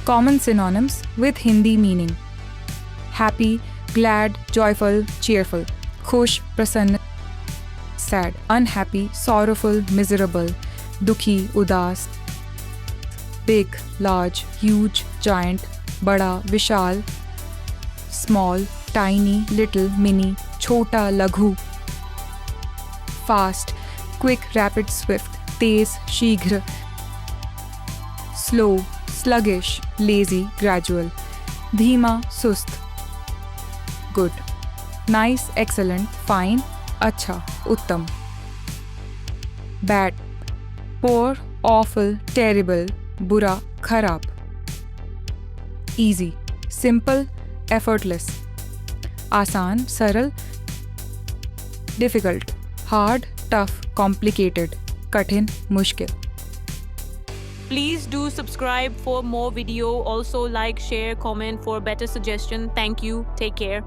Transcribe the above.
Common synonyms with Hindi meaning: happy, glad, joyful, cheerful, खुश, प्रसन्न, sad, unhappy, sorrowful, miserable, दुखी, उदास, big, large, huge, giant, बड़ा, विशाल, small, tiny, little, mini, छोटा, लघु, fast, quick, rapid, swift, तेज, शीघ्र, slow, sluggish, lazy, gradual, धीमा, सुस्त, good, nice, excellent, fine, अच्छा, उत्तम, bad, poor, awful, terrible, बुरा, खराब, easy, simple, effortless, आसान, सरल, difficult, hard, tough, complicated, कठिन, मुश्किल. Please do subscribe for more video. Also like, share, comment for better suggestion. Thank you. Take care.